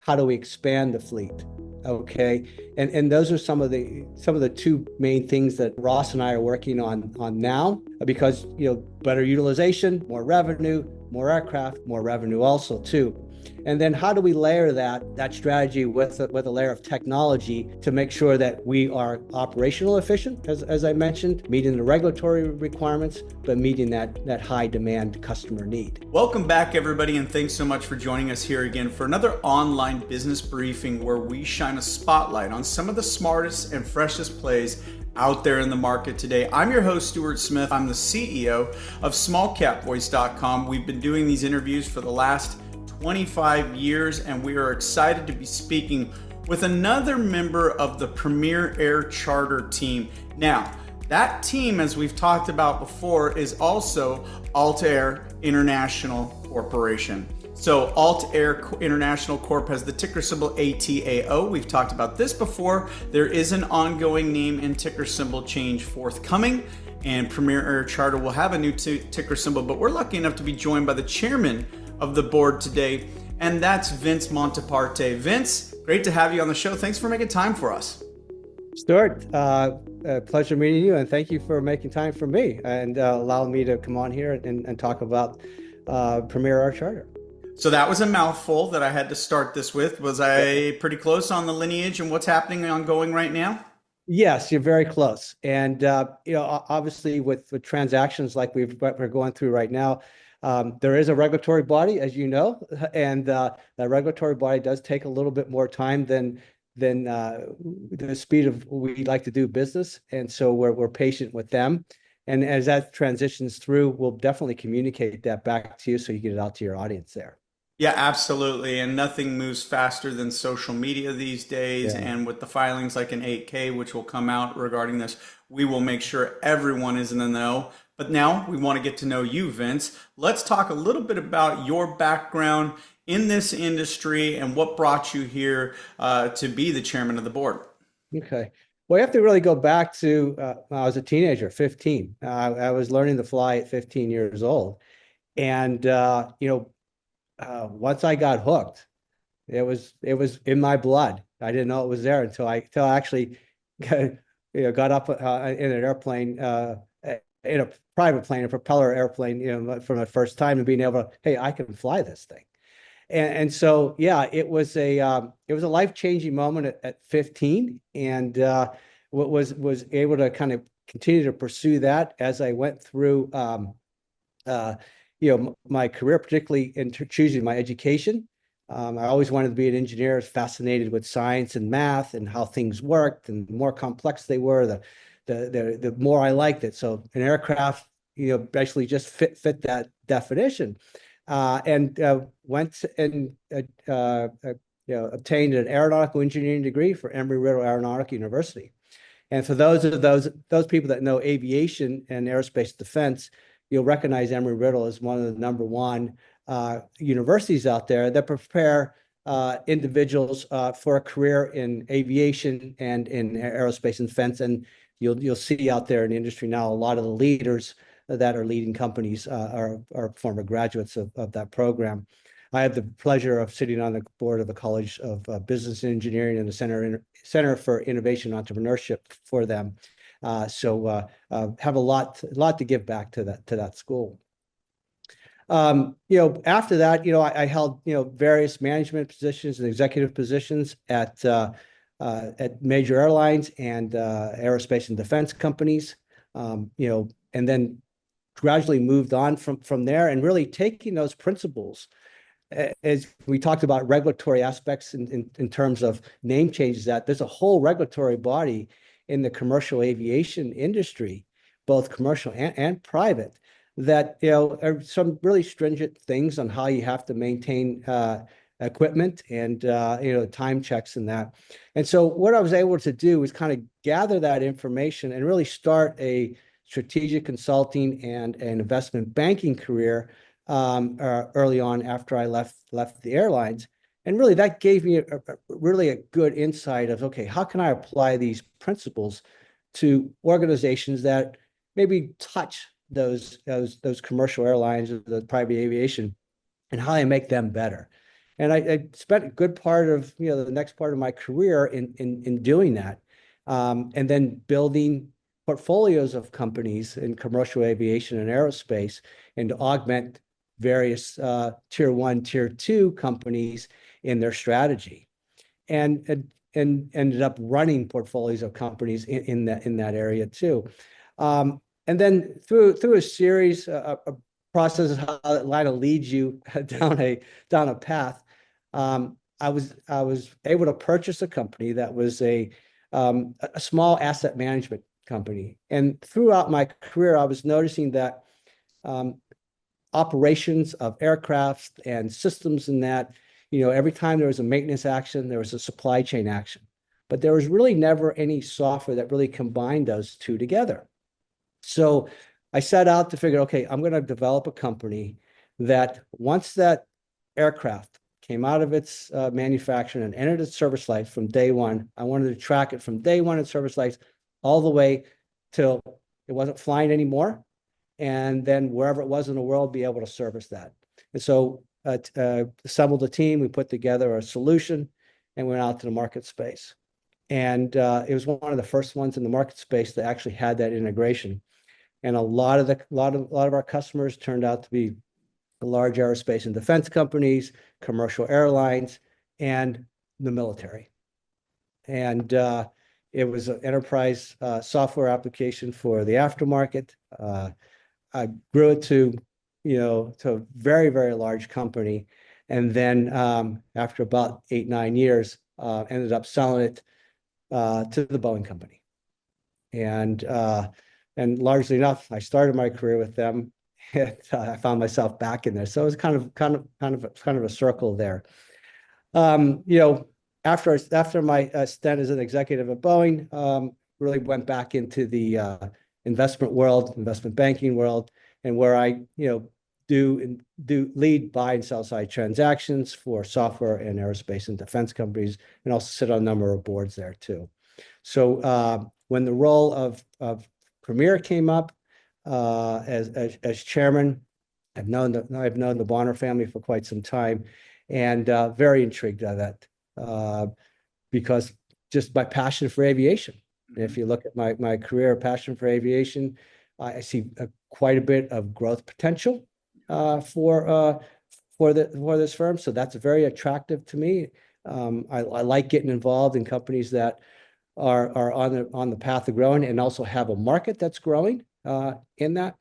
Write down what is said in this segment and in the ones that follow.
how do we expand the fleet? Okay. And those are some of the two main things that Ross and I are working on now, because better utilization, more revenue, more aircraft, more revenue also too. And then how do we layer that strategy with a layer of technology to make sure that we are operational efficient, as I mentioned, meeting the regulatory requirements, but meeting that high demand customer need. Welcome back, everybody, and thanks so much for joining us here again for another online business briefing where we shine a spotlight on some of the smartest and freshest plays out there in the market today. I'm your host, Stuart Smith. I'm the CEO of SmallCapVoice.com. We've been doing these interviews for the last 25 years, and we are excited to be speaking with another member of the Premier Air Charter team. Now, that team, as we've talked about before, is also Altair International Corporation. So Altair International Corp has the ticker symbol ATAO. We've talked about this before. There is an ongoing name and ticker symbol change forthcoming, and Premier Air Charter will have a new ticker symbol, but we're lucky enough to be joined by the chairman of the board today, and that's Vince Monteparte. Vince, great to have you on the show. Thanks for making time for us. Stuart, pleasure meeting you, and thank you for making time for me and allowing me to come on here and talk about Premier Air Charter. So that was a mouthful that I had to start this with. Was I pretty close on the lineage and what's happening ongoing right now? Yes, you're very close. And obviously with transactions like we're going through right now, there is a regulatory body, as you know, and that regulatory body does take a little bit more time than the speed of we'd like to do business. And so we're patient with them. And as that transitions through, we'll definitely communicate that back to you so you get it out to your audience there. Yeah, absolutely. And nothing moves faster than social media these days. Yeah. And with the filings like an 8K, which will come out regarding this, we will make sure everyone is in the know. But now we want to get to know you, Vince. Let's talk a little bit about your background in this industry and what brought you here to be the chairman of the board. Okay. Well, you have to really go back to when I was a teenager, 15. I was learning to fly at 15 years old. And, once I got hooked, it was in my blood. I didn't know it was there until I actually got up in an airplane, in a private plane, a propeller airplane, for my first time, and being able to, hey, I can fly this thing. And so, yeah, it was a life-changing moment at 15, and was able to kind of continue to pursue that as I went through my career, particularly in choosing my education. I always wanted to be an engineer. I was fascinated with science and math and how things worked, and the more complex they were, the more I liked it. So an aircraft, basically just fit that definition. And went and obtained an aeronautical engineering degree for Embry-Riddle Aeronautical University. And for those people that know aviation and aerospace defense, you'll recognize Embry-Riddle as one of the number one universities out there that prepare individuals for a career in aviation and in aerospace and defense. And you'll see out there in the industry now a lot of the leaders that are leading companies are former graduates of that program. I had the pleasure of sitting on the board of the College of Business and Engineering and the Center for Innovation and Entrepreneurship for them. So have a lot to give back to that school. After that, I held various management positions and executive positions at major airlines and aerospace and defense companies. And then gradually moved on from there, and really taking those principles, as we talked about regulatory aspects in terms of name changes, that there's a whole regulatory body in the commercial aviation industry, both commercial and private, that are some really stringent things on how you have to maintain equipment and time checks and that. And so what I was able to do is kind of gather that information and really start a strategic consulting and an investment banking career early on after I left the airlines. And really that gave me really a good insight of, okay, how can I apply these principles to organizations that maybe touch those commercial airlines or the private aviation, and how I make them better. And I spent a good part of, the next part of my career in doing that. And then building portfolios of companies in commercial aviation and aerospace, and to augment various tier one, tier two companies in their strategy. And ended up running portfolios of companies in that area too. And then through a series of processes, how it kind of leads you down a path. I was able to purchase a company that was a small asset management company. And throughout my career, I was noticing that operations of aircraft and systems in that, every time there was a maintenance action, there was a supply chain action. But there was really never any software that really combined those two together. So I set out to figure, okay, I'm going to develop a company that once that aircraft came out of its manufacturing and entered its service life from day one, I wanted to track it from day one in service life all the way till it wasn't flying anymore. And then wherever it was in the world, be able to service that. And so assembled a team, we put together a solution, and went out to the market space. And it was one of the first ones in the market space that actually had that integration. And a lot of our customers turned out to be the large aerospace and defense companies, commercial airlines, and the military. And it was an enterprise software application for the aftermarket. I grew it to a very, very large company. And then after about 8-9 years, ended up selling it to the Boeing company. And largely enough, I started my career with them. And, I found myself back in there. So it was kind of a circle there. After my stint as an executive at Boeing, really went back into the investment world, investment banking world, and where I do lead buy and sell side transactions for software and aerospace and defense companies, and also sit on a number of boards there too. So when the role of Premier came up as chairman, I've known the Bonner family for quite some time, and very intrigued by that because just my passion for aviation. If you look at my career, passion for aviation, I see quite a bit of growth potential for this firm. So that's very attractive to me. I like getting involved in companies that are on the path of growing, and also have a market that's growing in that,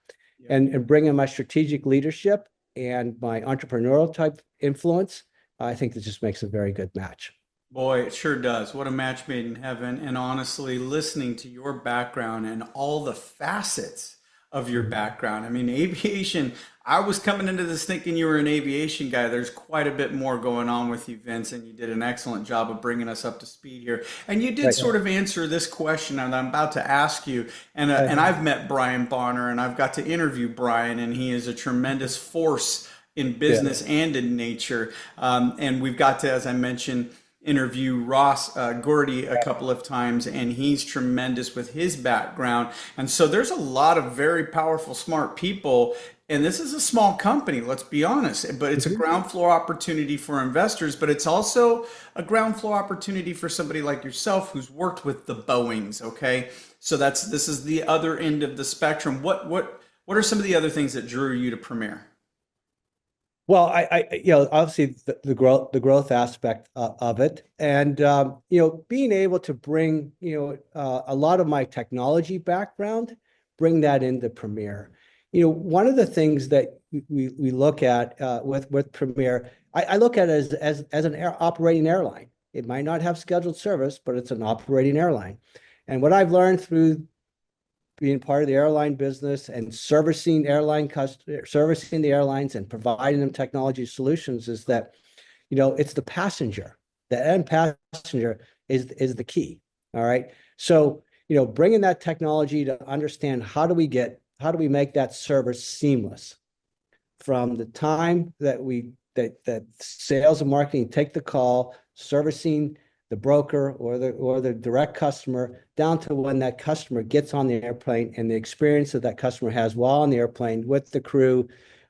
and bringing my strategic leadership and my entrepreneurial type influence. I think that just makes a very good match. Boy, it sure does. What a match made in heaven. And honestly, listening to your background and all the facets of your background. I mean, aviation, I was coming into this thinking you were an aviation guy. There's quite a bit more going on with you, Vince, and you did an excellent job of bringing us up to speed here. And you did sort of answer this question that I'm about to ask you. And I've met Brian Bonner, and I've got to interview Brian, and he is a tremendous force in business and in nature. And we've got to, as I mentioned, interview Ross Gordy a couple of times, and he's tremendous with his background. And so there's a lot of very powerful, smart people. And this is a small company, let's be honest, but it's a ground floor opportunity for investors, but it's also a ground floor opportunity for somebody like yourself who's worked with the Boeings, okay? So this is the other end of the spectrum. What are some of the other things that drew you to Premier? Well, obviously the growth aspect of it, and being able to bring a lot of my technology background, bring that into Premier. One of the things that we look at with Premier, I look at it as an operating airline. It might not have scheduled service, but it's an operating airline. And what I've learned through being part of the airline business and servicing the airlines and providing them technology solutions is that, it's the passenger. The end passenger is the key. All right. So, bringing that technology to understand how do we make that service seamless from the time that that sales and marketing take the call, servicing the broker or the direct customer, down to when that customer gets on the airplane, and the experience that customer has while on the airplane with the crew,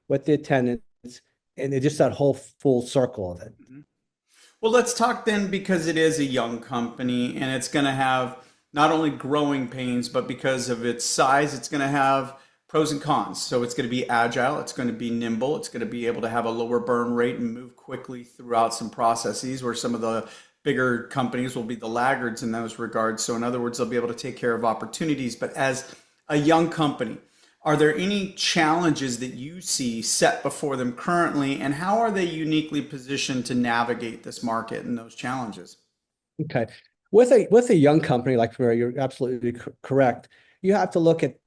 with the attendants, and it just that whole full circle of it. Well, let's talk then because it is a young company and it's going to have not only growing pains, but because of its size, it's going to have pros and cons. So it's going to be agile, it's going to be nimble, it's going to be able to have a lower burn rate and move quickly throughout some processes where some of the bigger companies will be the laggards in those regards. So in other words, they'll be able to take care of opportunities. But as a young company, are there any challenges that you see set before them currently, and how are they uniquely positioned to navigate this market and those challenges? Okay. With a young company like Premier, you're absolutely correct. You have to look at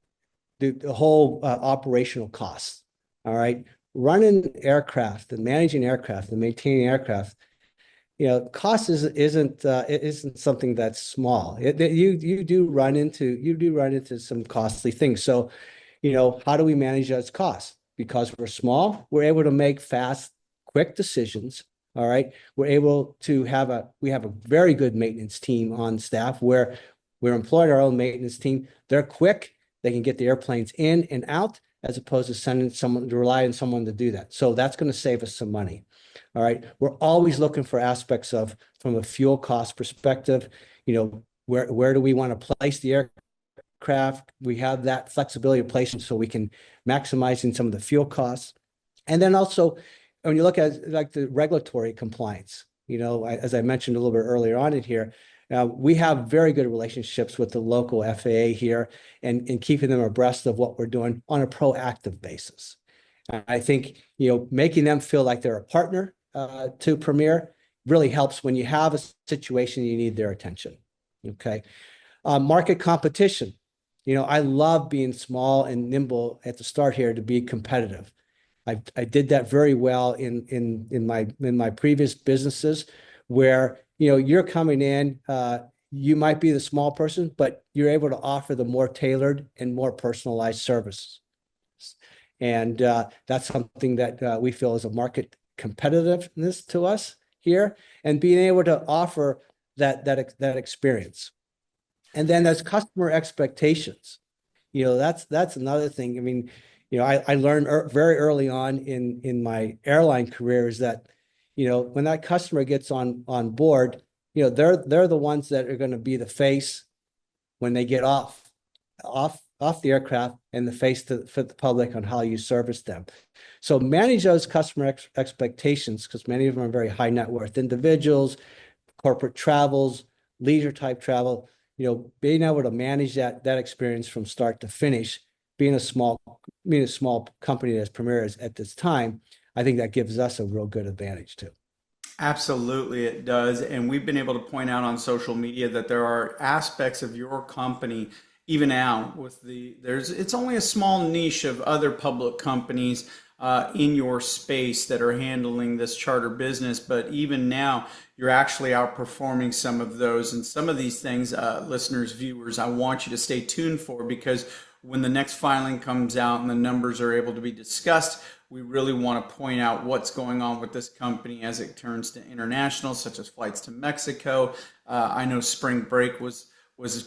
the whole operational costs. All right. Running aircraft and managing aircraft and maintaining aircraft, cost isn't something that's small. You do run into some costly things. So, how do we manage those costs? Because we're small, we're able to make fast, quick decisions. All right. We have a very good maintenance team on staff where we're employing our own maintenance team. They're quick. They can get the airplanes in and out as opposed to sending someone to rely on someone to do that. So that's going to save us some money. All right. We're always looking for aspects from a fuel cost perspective, where do we want to place the aircraft? We have that flexibility of placement so we can maximize in some of the fuel costs. And then also, when you look at like the regulatory compliance, as I mentioned a little bit earlier on in here, we have very good relationships with the local FAA here and keeping them abreast of what we're doing on a proactive basis. I think, making them feel like they're a partner to Premier really helps when you have a situation you need their attention. Okay. Market competition. I love being small and nimble at the start here to be competitive. I did that very well in my previous businesses where you're coming in, you might be the small person, but you're able to offer the more tailored and more personalized services. And that's something that we feel is a market competitiveness to us here, and being able to offer that experience. And then there's customer expectations. That's another thing. I mean, I learned very early on in my airline career is that, when that customer gets on board, they're the ones that are going to be the face when they get off the aircraft and the face for the public on how you service them. So manage those customer expectations, because many of them are very high net worth individuals, corporate travels, leisure type travel. Being able to manage that experience from start to finish, being a small company as Premier is at this time, I think that gives us a real good advantage too. Absolutely, it does. And we've been able to point out on social media that there are aspects of your company, even now it's only a small niche of other public companies in your space that are handling this charter business. But even now, you're actually outperforming some of those. And some of these things, listeners, viewers, I want you to stay tuned for, because when the next filing comes out and the numbers are able to be discussed, we really want to point out what's going on with this company as it turns to international, such as flights to Mexico. I know spring break was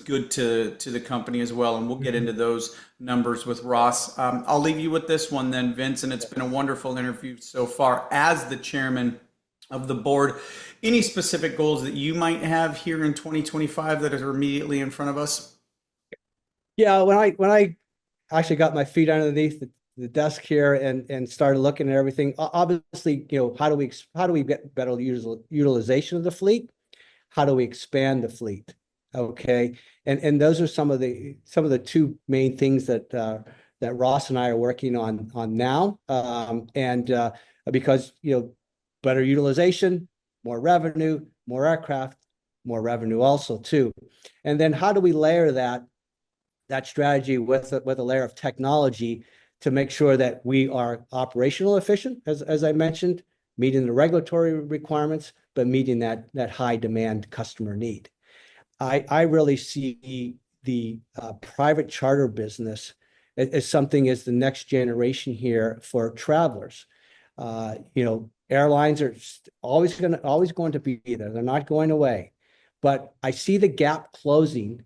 good to the company as well, and we'll get into those numbers with Ross. I'll leave you with this one then, Vince, and it's been a wonderful interview so far as the chairman of the board. Any specific goals that you might have here in 2025 that are immediately in front of us? Yeah, when I actually got my feet underneath the desk here and started looking at everything, obviously, how do we get better utilization of the fleet? How do we expand the fleet? Okay, and those are some of the two main things that Ross and I are working on now, and because better utilization, more revenue, more aircraft, more revenue also too, and then how do we layer that strategy with a layer of technology to make sure that we are operational efficient, as I mentioned, meeting the regulatory requirements, but meeting that high demand customer need. I really see the private charter business as something as the next generation here for travelers. Airlines are always going to be there. They're not going away. But I see the gap closing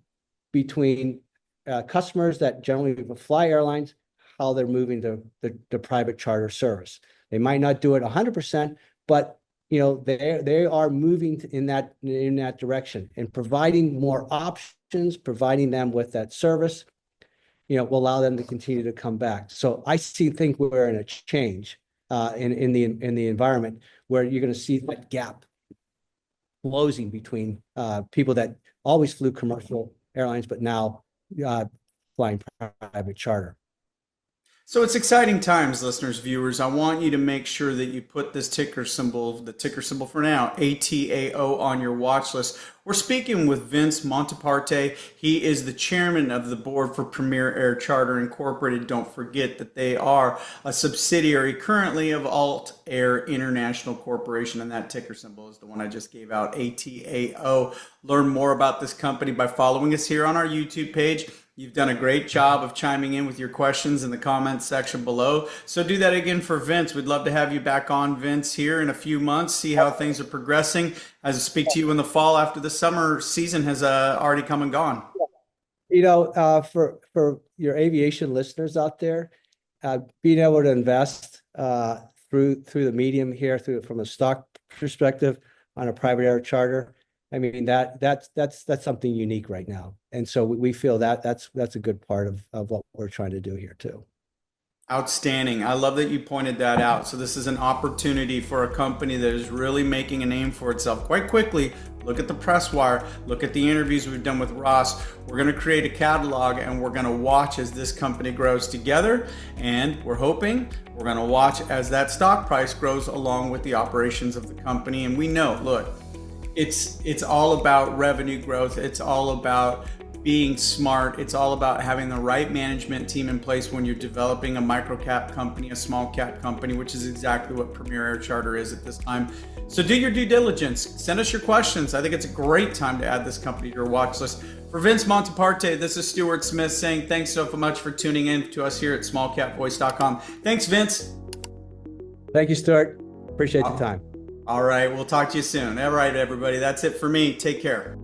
between customers that generally fly airlines, how they're moving to the private charter service. They might not do it 100%, but they are moving in that direction, and providing more options, providing them with that service, will allow them to continue to come back. So think we're in a change in the environment where you're going to see that gap closing between people that always flew commercial airlines, but now flying private charter. So it's exciting times, listeners, viewers. I want you to make sure that you put this ticker symbol, the ticker symbol for now, ATAO, on your watch list. We're speaking with Vince Monteparte. He is the chairman of the board for Premier Air Charter Incorporated. Don't forget that they are a subsidiary currently of Alt Air International Corporation, and that ticker symbol is the one I just gave out, ATAO. Learn more about this company by following us here on our YouTube page. You've done a great job of chiming in with your questions in the comments section below. So do that again for Vince. We'd love to have you back on, Vince, here in a few months, see how things are progressing. As I speak to you in the fall after the summer season has already come and gone. For your aviation listeners out there, being able to invest through the medium here, from a stock perspective on a private air charter, I mean, that's something unique right now. And so we feel that's a good part of what we're trying to do here too. Outstanding. I love that you pointed that out. So this is an opportunity for a company that is really making a name for itself quite quickly. Look at the press wire. Look at the interviews we've done with Ross. We're going to create a catalog, and we're going to watch as this company grows together. And we're hoping we're going to watch as that stock price grows along with the operations of the company. And we know, look, it's all about revenue growth. It's all about being smart. It's all about having the right management team in place when you're developing a micro cap company, a small cap company, which is exactly what Premier Air Charter is at this time. So do your due diligence. Send us your questions. I think it's a great time to add this company to your watch list. For Vince Monteparte, this is Stuart Smith saying thanks so much for tuning in to us here at SmallCapVoice.com. Thanks, Vince. Thank you, Stuart. Appreciate the time. All right. We'll talk to you soon. All right, everybody. That's it for me. Take care.